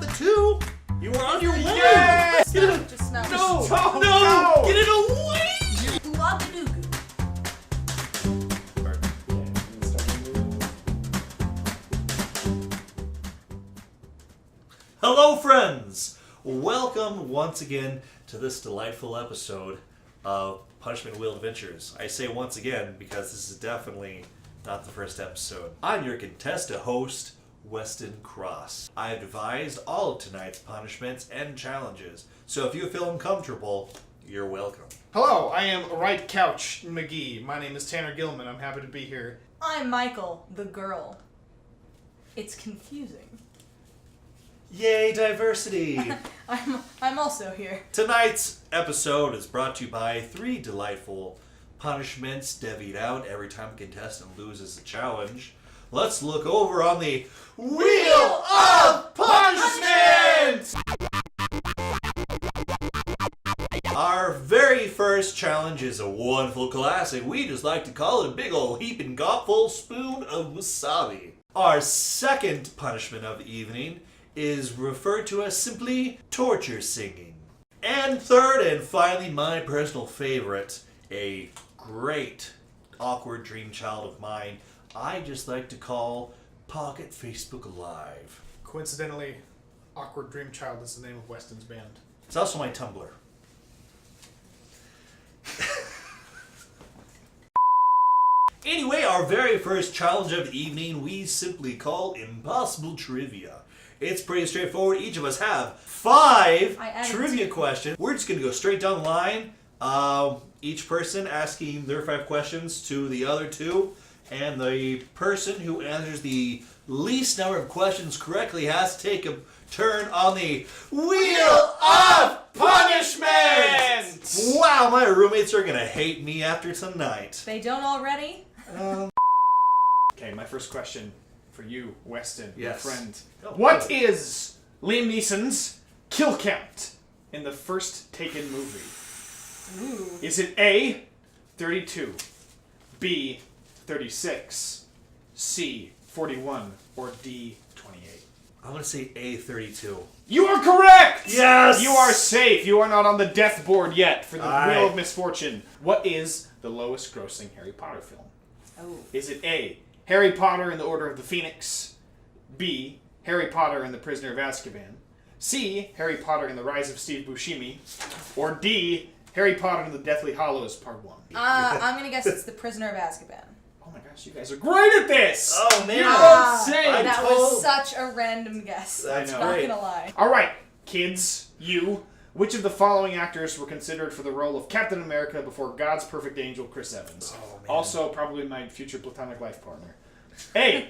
got the 2. You are on your way. Yes! Get it. Just smell. No! Get it away! Hello, friends! Welcome once again to this delightful episode of Punishment Wheel Adventures. I say once again because this is definitely not the first episode. I'm your contestant host, Westin Cross. I have devised all of tonight's punishments and challenges, so if you feel uncomfortable, you're welcome. Hello, I am Right Couch McGee. My name is Tanner Gilman. I'm happy to be here. I'm Michael, the girl. It's confusing. Yay, diversity! I'm also here. Tonight's episode is brought to you by 3 delightful punishments divvied out every time a contestant loses a challenge. Let's look over on the Wheel of Punishment! Our very first challenge is a wonderful classic. We just like to call it a big ol' heaping gobful spoon of wasabi. Our second punishment of the evening is referred to as simply torture singing. And third and finally, my personal favorite, a great awkward dream child of mine, I just like to call Pocket Facebook Live. Coincidentally, Awkward Dream Child is the name of Weston's band. It's also my Tumblr. Anyway, our very first challenge of the evening we simply call Impossible Trivia. It's pretty straightforward. Each of us have 5 trivia questions. We're just going to go straight down the line. Each person asking their 5 questions to the other 2. And the person who answers the least number of questions correctly has to take a turn on the Wheel of Punishment! Wow, my roommates are going to hate me after tonight. They don't already? Okay, my first question for you, Weston, yes. my friend. Oh, what good. is Liam Neeson's kill count in the first Taken movie? Ooh. Is it A, 32, B, 36, C, 41, or D, 28? I'm going to say A32. You are correct! Yes! You are safe. You are not on the death board yet for the All Wheel right. of Misfortune. What is the lowest grossing Harry Potter film? Oh. Is it A, Harry Potter and the Order of the Phoenix, B, Harry Potter and the Prisoner of Azkaban, C, Harry Potter and the Rise of Steve Buscemi, or D, Harry Potter and the Deathly Hallows Part 1? I'm gonna guess it's the Prisoner of Azkaban. Oh my gosh, you guys are great at this! Oh, man. You're insane! That was such a random guess. That's Not great. gonna lie. Alright, kids, you, which of the following actors were considered for the role of Captain America before God's perfect angel, Chris Evans? Oh, man. Also, probably my future platonic life partner. A,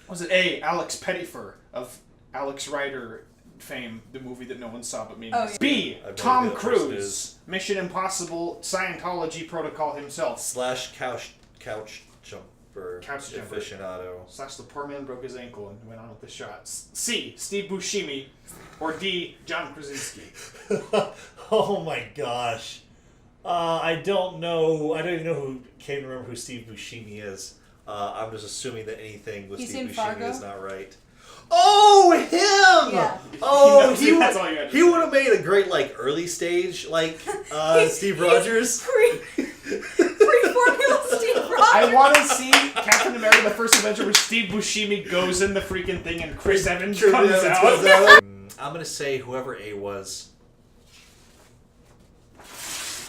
was it A, Alex Pettyfer of Alex Rider fame, the movie that no one saw but me? Oh, yeah. B, I have no Tom idea what the person Cruise, is. Mission Impossible Scientology protocol himself. / couch jumper Couch jumper. aficionado. / the poor man broke his ankle and went on with the shots. C, Steve Buscemi, or D, John Krasinski. Oh my gosh. I don't know. I don't even know who. Can't remember who Steve Buscemi is. I'm just assuming that anything with He's Steve in Buscemi Fargo? is not right. Oh, him! Yeah. Oh, That's all you had to he say. would have made a great early stage Steve Rogers. Pre-formula Steve Rogers. I want to see Captain America: The First Avenger where Steve Buscemi goes in the freaking thing and Chris Evans comes out. I'm gonna say whoever A was.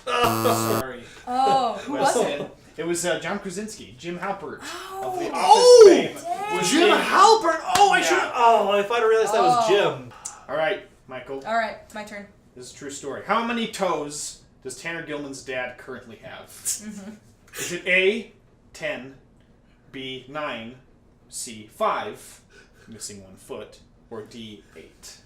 Sorry. Oh, who was it? Weston. It was John Krasinski, Jim Halpert of The Office Oh! fame. Was Jim in- Halpert. Oh, I Yeah. should. Oh, if I'd have realized that was Jim. All right, Michael. All right, my turn. This is a true story. How many toes does Tanner Gilman's dad currently have? Is it A, 10, B, 9, C, 5, missing 1 foot, or D, 8?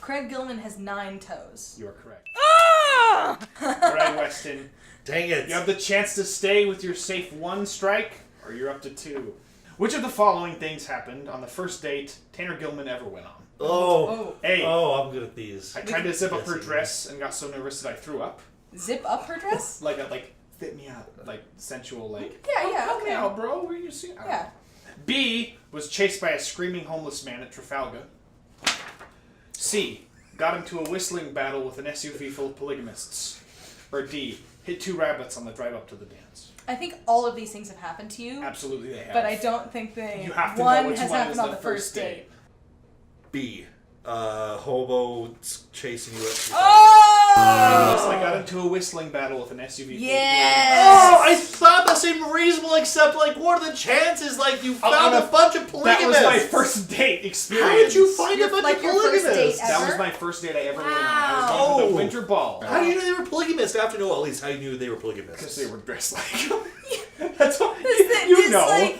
Craig Gilman has 9 toes. You are correct. Ah! All right, Weston. Dang it. You have the chance to stay with your safe 1 strike, or you're up to 2. Which of the following things happened on the first date Tanner Gilman ever went on? Oh. A, Oh, I'm good at these. I tried to zip up her Yes, dress and got so nervous that I threw up. Zip up her dress? Like fit me out, like sensual, like. Yeah, okay. Now, bro, where you see? Yeah. B was chased by a screaming homeless man at Trafalgar. C. Got into a whistling battle with an SUV full of polygamists. Or D. Hit 2 rabbits on the drive up to the dance. I think all of these things have happened to you. Absolutely they have. But I don't think You have to know one which has one happened is on the the first date. B. Hobo chasing you at Oh! I got into a whistling battle with an SUV. Yes! Oh, I thought that seemed reasonable, except, like, what are the chances, like, you found a bunch of polygamists? That was my first date experience. How did you find a bunch of your first date polygamists? ever? That was my first date I ever went on. Wow. I was going to the winter ball. How do you know they were polygamists? I have to know at least how you knew they were polygamists. Because they were dressed like them. That's what you you know.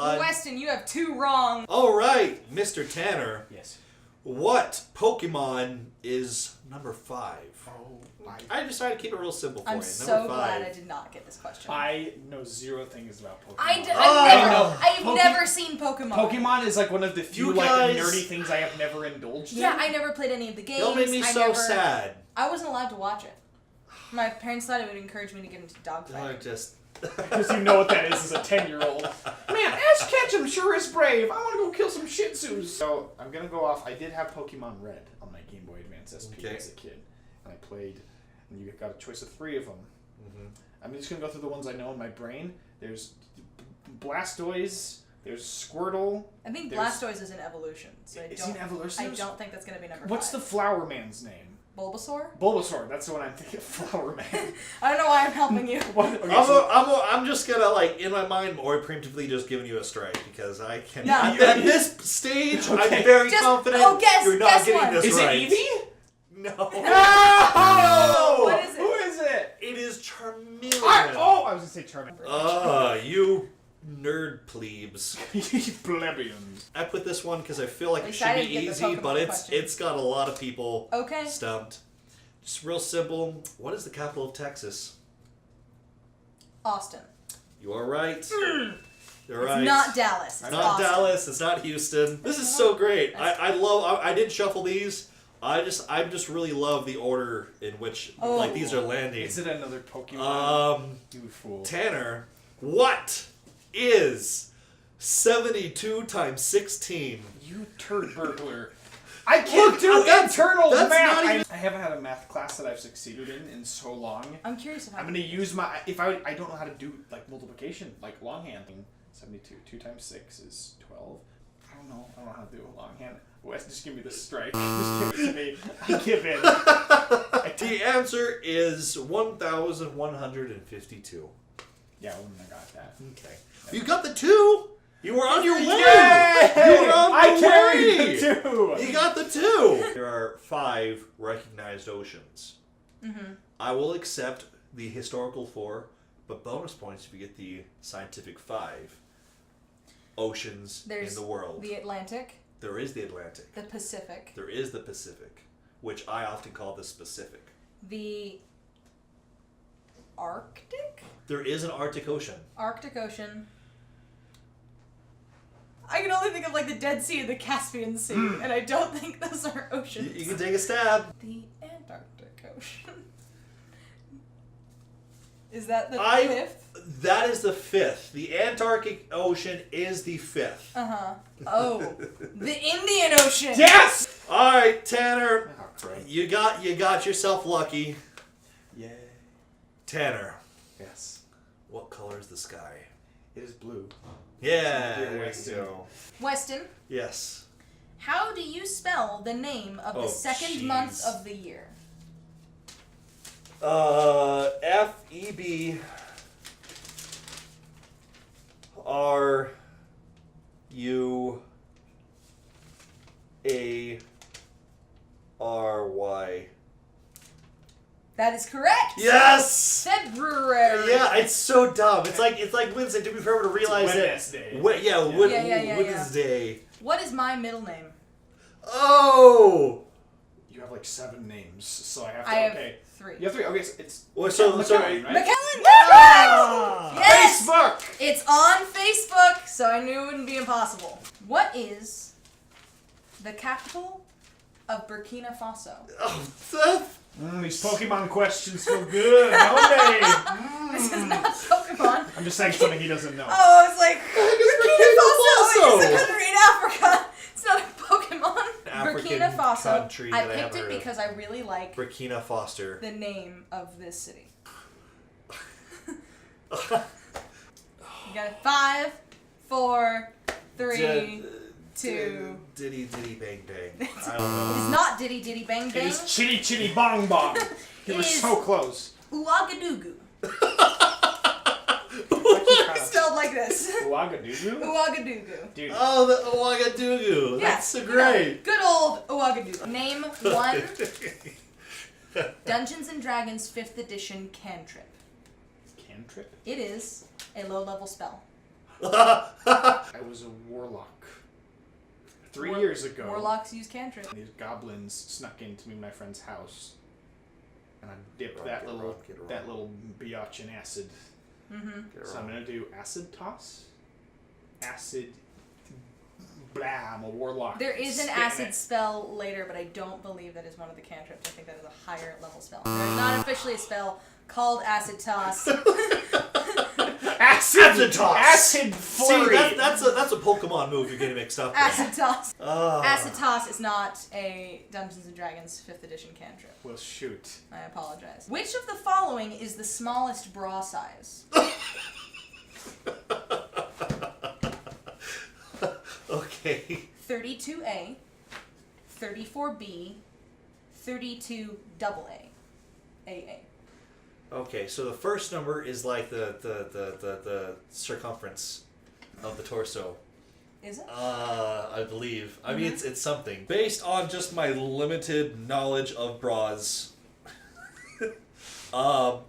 Like, Westin, you have 2 wrong. All right, Mr. Tanner. Yes. What Pokemon is number 5? Oh my. I decided to keep it real simple for I'm you. so Number 5. glad I did not get this question. I know 0 things about Pokemon. I've never seen Pokemon. Pokemon is like one of the few You like guys- nerdy things I have never indulged in. Yeah, I never played any of the games. Don't make me sad. I wasn't allowed to watch it. My parents thought it would encourage me to get into dogfighting. Just. Because you know what that is as a 10-year-old. Man, Ash Ketchum sure is brave. I want to go kill some Shih Tzus. So I'm gonna go off. I did have Pokemon Red on my Game Boy Advance SP as a kid, and I played. And you got a choice of 3 of them. Mm-hmm. I'm just gonna go through the ones I know in my brain. There's Blastoise. There's Squirtle. I think Blastoise is an evolution. So Is he an evolution? I don't think that's gonna be number 5. What's the Flower Man's name? Bulbasaur? Bulbasaur. That's the one I'm thinking of. Flower Man. I don't know why I'm helping you. What? Okay, I'm just gonna, like, in my mind, more preemptively just giving you a strike because I can. No. At this stage, Okay. I'm very Just- confident guess you're not getting one. this is right. it Eevee? No. No! What is it? Who is it? It is Charmeleon. I was gonna say Charmander. You nerd plebes. Plebeians. I put this one because I feel like At it least should I be didn't get the easy, Pokemon but question. it's got a lot of people Okay. stumped. Just real simple. What is the capital of Texas? Austin. You are right. You're It's right. not Dallas. It's Not Austin. Dallas. It's not Houston. This is so great. I did shuffle these. I just really love the order in which like these are landing. Is it another Pokemon? You fool. Tanner, what is 72 times 16? You turd burglar. I can't do internal that's math. not even- I haven't had a math class that I've succeeded in so long. I'm curious if I'm gonna use my I don't know how to do like multiplication, like longhand. 72. 2 times 6 is 12. I don't know how to do a longhand. Wes, just give me the strike. Just give it to me. I give in. The answer is 1,152. Yeah, I wouldn't have got that. Okay. You got the 2. You were on your way. Yay! You were on I the carried way. the 2. You got the 2. There are 5 recognized oceans. Mm-hmm. I will accept the historical 4, but bonus points if you get the scientific 5 oceans There's in the world. the Atlantic, There is the Atlantic. the Pacific, There is the Pacific, which I often call the specific. the Arctic? There is an Arctic Ocean. Arctic Ocean. I can only think of like the Dead Sea and the Caspian Sea, and I don't think those are oceans. You can take a stab. The Antarctic Ocean. Is that the 5th? That is the 5th. The Antarctic Ocean is the 5th. Uh-huh. Oh. The Indian Ocean! Yes! All right, Tanner. Oh, crap. You got yourself lucky. Yay. Tanner, Yes. what color is the sky? It is blue. Yeah, Dear there you Westin. go. Westin, Yes. how do you spell the name of the second month jeez. of the year? February. That is correct. Yes. February. Yeah, it's so dumb. It's like Wednesday. To be fair, to realize Wednesday. that. Yeah, Wednesday. What is my middle name? Oh. You have like 7 names, so I have to. I have okay. 3. You have 3. Okay, so it's. Well, so McKellen, right? McKellen, Ah! yes! Facebook. It's on Facebook, so I knew it wouldn't be impossible. What is the capital of Burkina Faso? Oh, Seth. These Pokemon questions feel good, don't they? This is not Pokemon. I'm just saying something he doesn't know. Oh, it's like Burkina Burkina Faso. Faso. It's a country in Africa. It's not a Pokemon. Africa. awesome. country I that I picked haven't it heard of. because I really like Burkina Foster. the name of this city. You got it. 5, 4, 3, 2. Diddy Diddy Bang Bang. I don't It know. is not Diddy Diddy Bang It Bang. is Chitty Chitty Bong Bong. It was is- so close. Ouagadougou. Spelled like this. Ouagadougou? Ouagadougou. Dude. Oh, the Ouagadougou. Yeah, That's so you know, great. good old Ouagadougou. Name one Dungeons and Dragons 5th edition cantrip. Cantrip? It is a low-level spell. I was a warlock. 3 years ago. Warlocks use cantrip. These goblins snuck into me and my friend's house. And I dipped that Get little biatch in acid. Mm-hmm. So I'm gonna do acid toss. Acid. Blah, I'm a warlock. There is an Spitting acid it. spell later, but I don't believe that is one of the cantrips. I think that is a higher level spell. There's not officially a spell called acid toss. Acid toss. Acid See, flurry. that's a Pokemon move you're getting mixed up with. Acid toss. Ah. Acid toss is not a Dungeons and Dragons 5th edition cantrip. Well, shoot. I apologize. Which of the following is the smallest bra size? Okay. 32A, 34B, 32AA. AA. Okay, so the first number is like the circumference of the torso. Is it? I believe. I mean, it's something. Based on just my limited knowledge of bras, I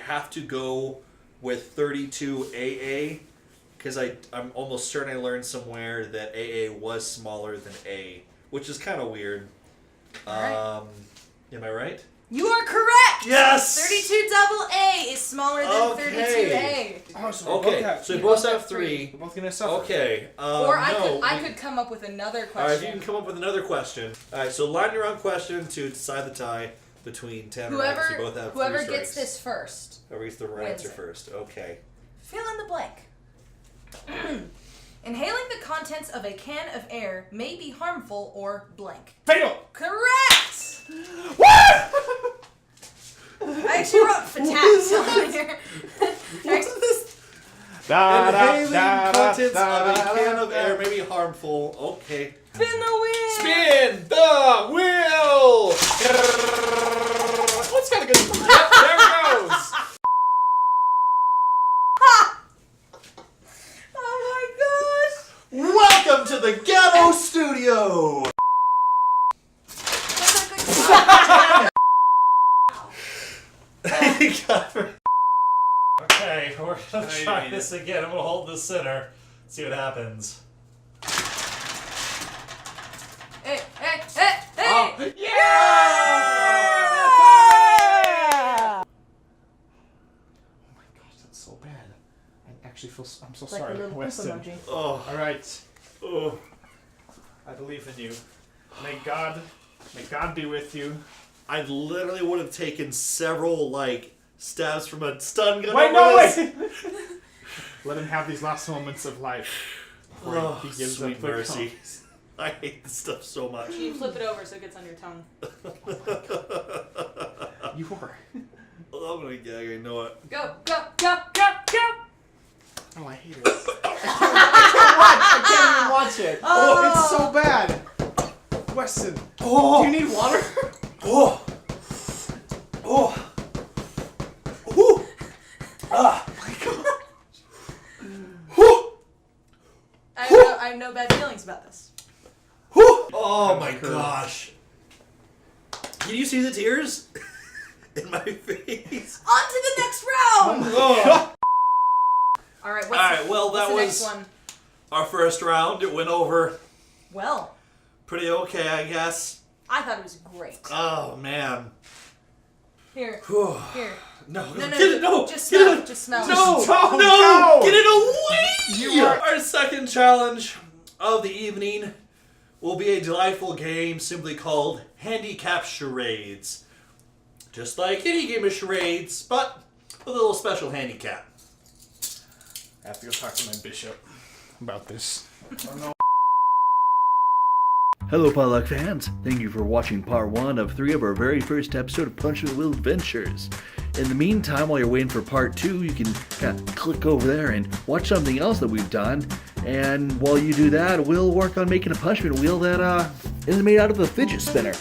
have to go with 32 AA because I'm almost certain I learned somewhere that AA was smaller than A, which is kind of weird. Alright. Am I right? You are correct! Yes! 32AA is smaller than Okay. 32A. Oh, so Okay, so we both have 3. We're both gonna suffer. Okay. Or no, I could come up with another All right, if you question. can come up with another question. All right, so line your own question to decide the tie between Tanner and I, 'cause we both have Whoever 3 gets strikes. this first. Whoever gets the right wins answer it. first. Okay. Fill in the blank. Inhaling the contents of a can of air may be harmful or blank. Fatal! Correct! What? I actually wrote fatat on here. Inhaling contents of a can of air may be harmful. Okay. Spin the wheel! Spin the wheel! What's got a good... Yep, there it goes! Oh my gosh! Welcome to the Ghetto Studio! That's a good Okay, we're gonna No, you try need this again. I'm gonna hold the center, see what happens. Hey, hey, hey, hey! Oh, yeah! Oh my gosh, that's so bad. I actually feel... I'm so Like sorry, a little poop Westin. emoji. Oh, Alright. oh. I believe in you. May God be with you. I literally would have taken several, stabs from a stun gun. Wait, over no, this. wait! Let him have these last moments of life. Before Oh, he gives sweet up the mercy. ghost. I hate this stuff so much. You flip it over so it gets on your tongue. You are. I'm gonna gag, I know it. Go, go, go, go, go! Oh, I hate it. I can't even watch it. Oh, it's so bad. Weston, Oh! do you need water? Oh! Oh! Ooh! Ah! Whew! I have no bad feelings about this. Whew! Oh my gosh. Can you see the tears in my face? On to the next round! Oh. Alright, Alright, well, that what's the was next one? our first round. It went over Well, pretty okay, I guess. I thought it was great. Oh, man. Here, Whew. here. No, No, get it, no! just get smell it. it, just smell it. No, Don't, no! no! Get it away! You are- Our second challenge of the evening will be a delightful game simply called Handicap Charades. Just like any game of charades, but with a little special handicap. I have to go talk to my bishop about this. I don't know. Hello, Potluck fans. Thank you for watching part 1 of 3 of our very first episode of Punch the Wheel Adventures. In the meantime, while you're waiting for part 2, you can kind of click over there and watch something else that we've done. And while you do that, we'll work on making a punishment wheel that is made out of a fidget spinner.